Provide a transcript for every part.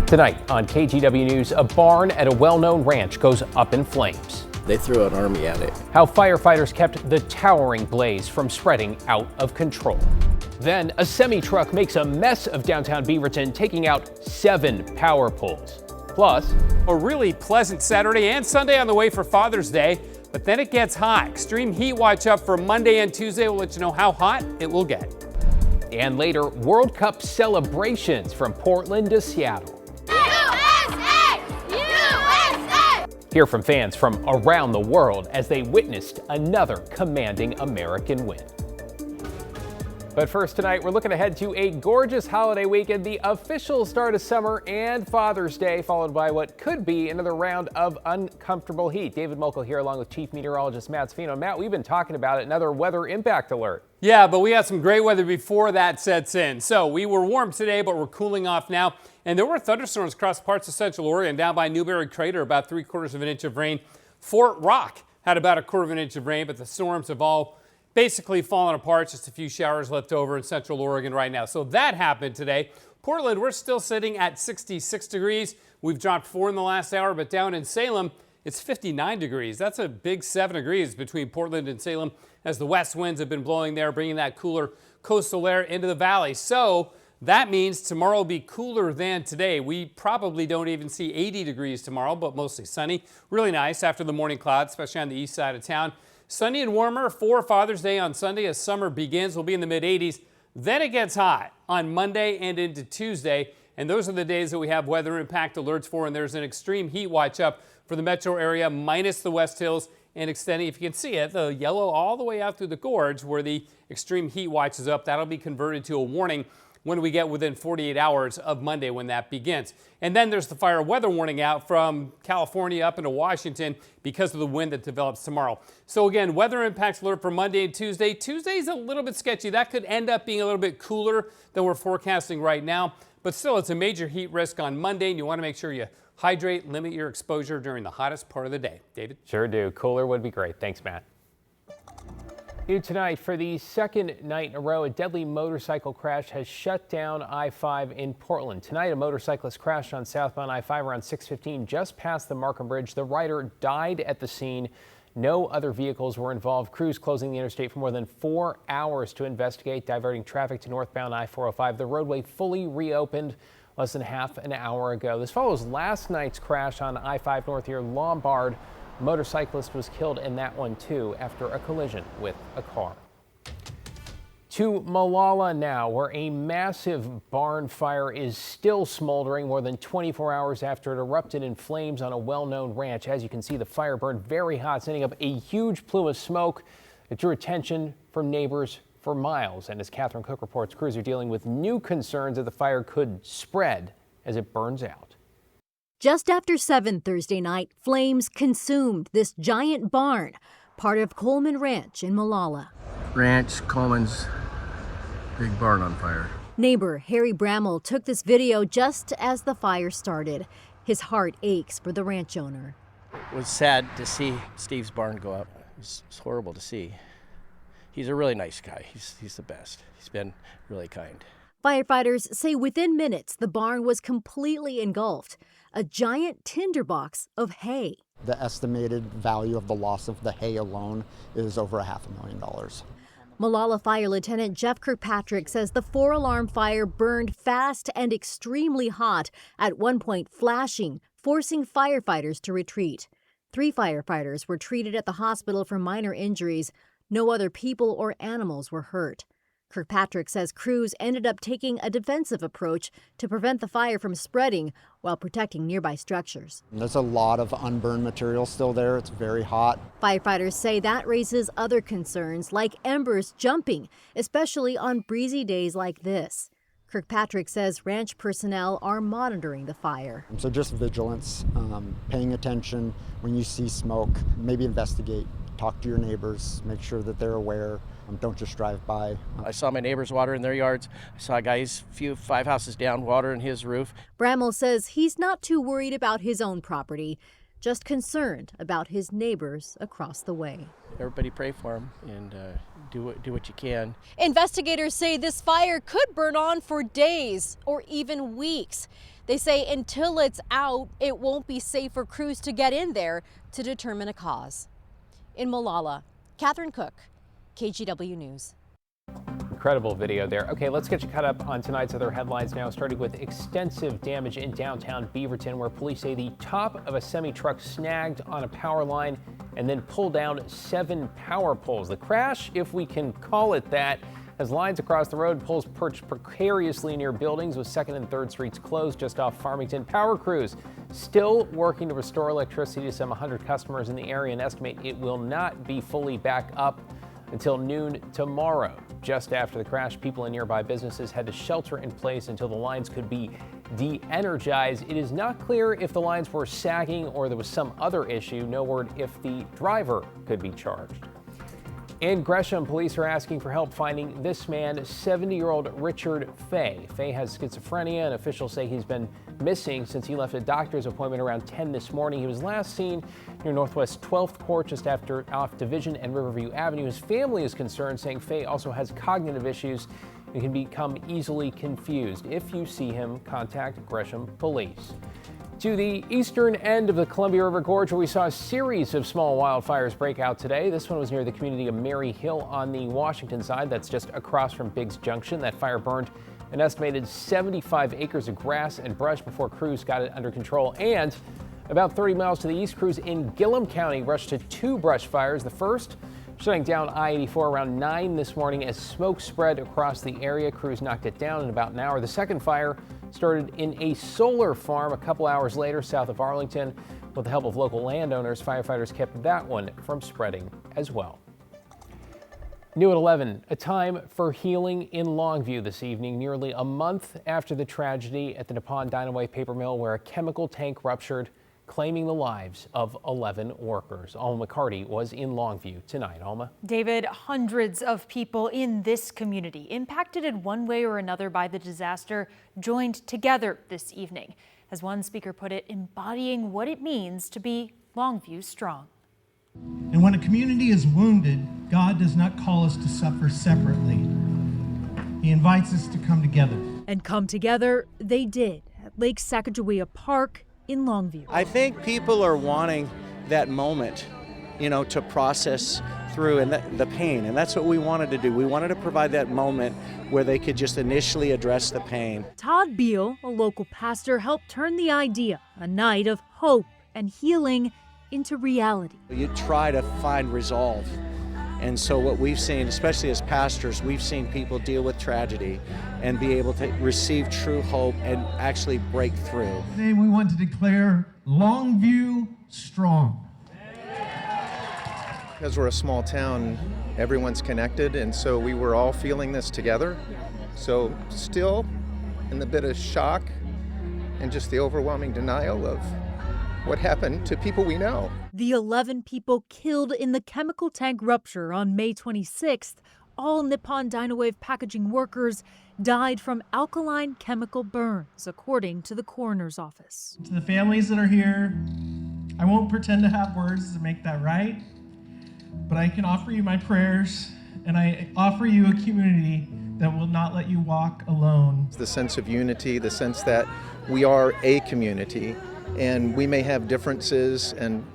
Tonight on KGW News, a barn at a well-known ranch goes up in flames. They threw an army at it. How firefighters kept the towering blaze from spreading out of control. Then a semi-truck makes a mess of downtown Beaverton, taking out 7 power poles. Plus, a really pleasant Saturday and Sunday on the way for Father's Day, but then it gets hot. Extreme heat watch up for Monday and Tuesday. We'll let you know how hot it will get. And later, World Cup celebrations from Portland to Seattle. USA! USA! Hear from fans from around the world as they witnessed another commanding American win. But first tonight, we're looking ahead to a gorgeous holiday weekend, the official start of summer and Father's Day, followed by what could be another round of uncomfortable heat. David Mokel here along with Chief Meteorologist Matt Sfino. Matt, we've been talking about it, another weather impact alert. Yeah, but we had some great weather before that sets in. So we were warm today, but we're cooling off now. And there were thunderstorms across parts of Central Oregon, down by Newberry Crater, about 3/4 of an inch of rain. Fort Rock had about 1/4 of an inch of rain, but the storms have all basically fallen apart. Just a few showers left over in Central Oregon right now. So that happened today. Portland, we're still sitting at 66 degrees. We've dropped 4 in the last hour, but down in Salem, it's 59 degrees. That's a big 7 degrees between Portland and Salem as the west winds have been blowing there, bringing that cooler coastal air into the valley. So that means tomorrow will be cooler than today. We probably don't even see 80 degrees tomorrow, but mostly sunny. Really nice after the morning clouds, especially on the east side of town. Sunny and warmer for Father's Day on Sunday as summer begins. We'll be in the mid-80s. Then it gets hot on Monday and into Tuesday. And those are the days that we have weather impact alerts for. And there's an extreme heat watch up for the metro area minus the West Hills and extending, if you can see it, the yellow all the way out through the gorge where the extreme heat watch is up. That'll be converted to a warning when we get within 48 hours of Monday when that begins. And then there's the fire weather warning out from California up into Washington because of the wind that develops tomorrow. So again, weather impacts alert for Monday and Tuesday. Tuesday's a little bit sketchy. That could end up being a little bit cooler than we're forecasting right now. But still, it's a major heat risk on Monday, and you want to make sure you hydrate, limit your exposure during the hottest part of the day. David? Sure do. Cooler would be great. Thanks, Matt. New tonight, for the second night in a row, a deadly motorcycle crash has shut down I-5 in Portland. Tonight, a motorcyclist crashed on southbound I-5 around 6:15 just past the Markham Bridge. The rider died at the scene. No other vehicles were involved. Crews closing the interstate for more than 4 hours to investigate, diverting traffic to northbound I-405. The roadway fully reopened less than half an hour ago. This follows last night's crash on I-5 north near Lombard. A motorcyclist was killed in that one too after a collision with a car. To Molalla now, where a massive barn fire is still smoldering more than 24 hours after it erupted in flames on a well-known ranch. As you can see, the fire burned very hot, sending up a huge plume of smoke that drew attention from neighbors for miles. And as Catherine Cook reports, crews are dealing with new concerns that the fire could spread as it burns out. Just after 7 Thursday night, flames consumed this giant barn, part of Coleman Ranch in Molalla. Ranch, Coleman's big barn on fire. Neighbor Harry Bramall took this video just as the fire started. His heart aches for the ranch owner. It was sad to see Steve's barn go up. It's horrible to see. He's a really nice guy. He's the best. He's been really kind. Firefighters say within minutes the barn was completely engulfed. A giant tinderbox of hay. The estimated value of the loss of the hay alone is over $500,000. Molalla Fire Lieutenant Jeff Kirkpatrick says the 4-alarm fire burned fast and extremely hot, at one point flashing, forcing firefighters to retreat. 3 firefighters were treated at the hospital for minor injuries. No other people or animals were hurt. Kirkpatrick says crews ended up taking a defensive approach to prevent the fire from spreading while protecting nearby structures. There's a lot of unburned material still there. It's very hot. Firefighters say that raises other concerns, like embers jumping, especially on breezy days like this. Kirkpatrick says ranch personnel are monitoring the fire. So just vigilance, paying attention when you see smoke, maybe investigate, talk to your neighbors, make sure that they're aware. Don't just drive by. I saw my neighbors watering their yards. I saw guys 5 houses down watering his roof. Bramall says he's not too worried about his own property, just concerned about his neighbors across the way. Everybody pray for him and do what you can. Investigators say this fire could burn on for days or even weeks. They say until it's out, it won't be safe for crews to get in there to determine a cause. In Molalla, Catherine Cook, KGW News. Incredible video there. Okay, let's get you caught up on tonight's other headlines now, starting with extensive damage in downtown Beaverton, where police say the top of a semi-truck snagged on a power line and then pulled down 7 power poles. The crash, if we can call it that, has lines across the road, poles perched precariously near buildings, with 2nd and 3rd streets closed just off Farmington. Power crews still working to restore electricity to some 100 customers in the area and estimate it will not be fully back up until noon tomorrow. Just after the crash, people in nearby businesses had to shelter in place until the lines could be de-energized. It is not clear if the lines were sagging or there was some other issue. No word if the driver could be charged. In Gresham, police are asking for help finding this man, 70-year-old Richard Fay. Fay has schizophrenia, and officials say he's been missing since he left a doctor's appointment around 10 this morning. He was last seen near Northwest 12th Court, just off Division and Riverview Avenue. His family is concerned, saying Fay also has cognitive issues and can become easily confused. If you see him, contact Gresham Police. To the eastern end of the Columbia River Gorge, where we saw a series of small wildfires break out today. This one was near the community of Mary Hill on the Washington side. That's just across from Biggs Junction. That fire burned an estimated 75 acres of grass and brush before crews got it under control. And about 30 miles to the east, crews in Gillum County rushed to 2 brush fires. The first shutting down I-84 around 9 this morning as smoke spread across the area. Crews knocked it down in about an hour. The second fire started in a solar farm a couple hours later south of Arlington. With the help of local landowners, firefighters kept that one from spreading as well. New at 11, a time for healing in Longview this evening, nearly a month after the tragedy at the Nippon Dynawave paper mill where a chemical tank ruptured, claiming the lives of 11 workers. Alma McCarty was in Longview tonight. Alma? David, hundreds of people in this community impacted in one way or another by the disaster joined together this evening. As one speaker put it, embodying what it means to be Longview strong. And when a community is wounded, God does not call us to suffer separately. He invites us to come together. And come together they did at Lake Sacagawea Park in Longview. I think people are wanting that moment, to process through and the pain, and that's what we wanted to do. We wanted to provide that moment where they could just initially address the pain. Todd Beal, a local pastor, helped turn the idea, a night of hope and healing, into reality. You try to find resolve. And so what we've seen, especially as pastors, we've seen people deal with tragedy and be able to receive true hope and actually break through. Today we want to declare Longview strong. Because we're a small town, everyone's connected, and so we were all feeling this together. So still in the bit of shock and just the overwhelming denial of what happened to people we know. The 11 people killed in the chemical tank rupture on May 26th, all Nippon Dynawave packaging workers, died from alkaline chemical burns, according to the coroner's office. To the families that are here, I won't pretend to have words to make that right, but I can offer you my prayers, and I offer you a community that will not let you walk alone. The sense of unity, the sense that we are a community, and we may have differences and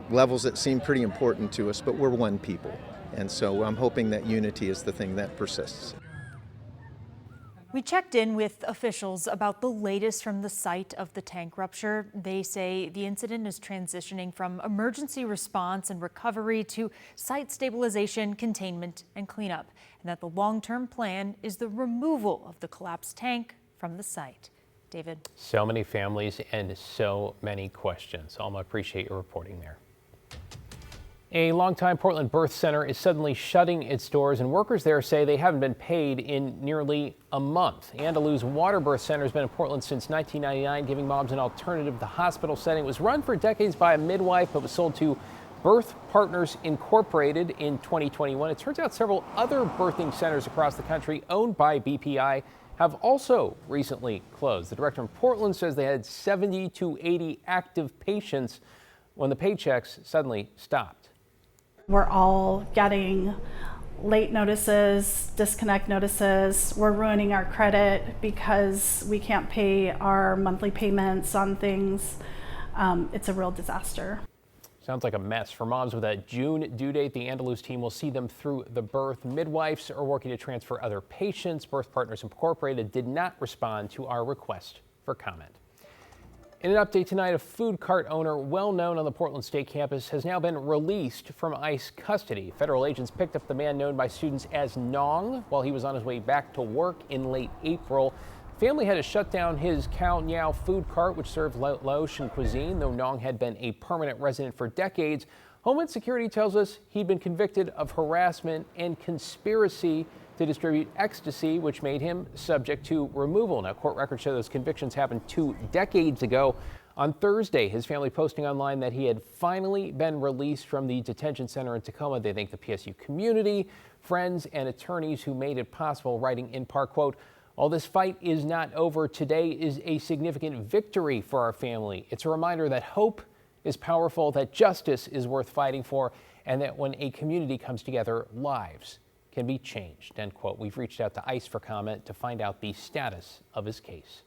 levels that seem pretty important to us, but we're one people. And so I'm hoping that unity is the thing that persists. We checked in with officials about the latest from the site of the tank rupture. They say the incident is transitioning from emergency response and recovery to site stabilization, containment, and cleanup, and that the long-term plan is the removal of the collapsed tank from the site. David. So many families and so many questions. Alma, appreciate your reporting there. A longtime Portland birth center is suddenly shutting its doors, and workers there say they haven't been paid in nearly a month. Andalous Water Birth Center has been in Portland since 1999, giving moms an alternative to the hospital setting. It was run for decades by a midwife, but was sold to Birth Partners Incorporated in 2021. It turns out several other birthing centers across the country owned by BPI have also recently closed. The director in Portland says they had 70 to 80 active patients when the paychecks suddenly stopped. We're all getting late notices, disconnect notices. We're ruining our credit because we can't pay our monthly payments on things. It's a real disaster. Sounds like a mess. For moms with a June due date, the Andalus team will see them through the birth. Midwives are working to transfer other patients. Birth Partners Incorporated did not respond to our request for comment. In an update tonight, a food cart owner well known on the Portland State campus has now been released from ICE custody. Federal agents picked up the man known by students as Nong while he was on his way back to work in late April. Family had to shut down his Cow Niao food cart, which served Laotian cuisine. Though Nong had been a permanent resident for decades, Homeland Security tells us he'd been convicted of harassment and conspiracy to distribute ecstasy, which made him subject to removal. Now, court records show those convictions happened 2 decades ago. On Thursday, his family posting online that he had finally been released from the detention center in Tacoma. They thank the PSU community, friends, and attorneys who made it possible, writing in part, quote, "While this fight is not over, today is a significant victory for our family. It's a reminder that hope is powerful, that justice is worth fighting for, and that when a community comes together, lives can be changed," end quote. We've reached out to ICE for comment to find out the status of his case.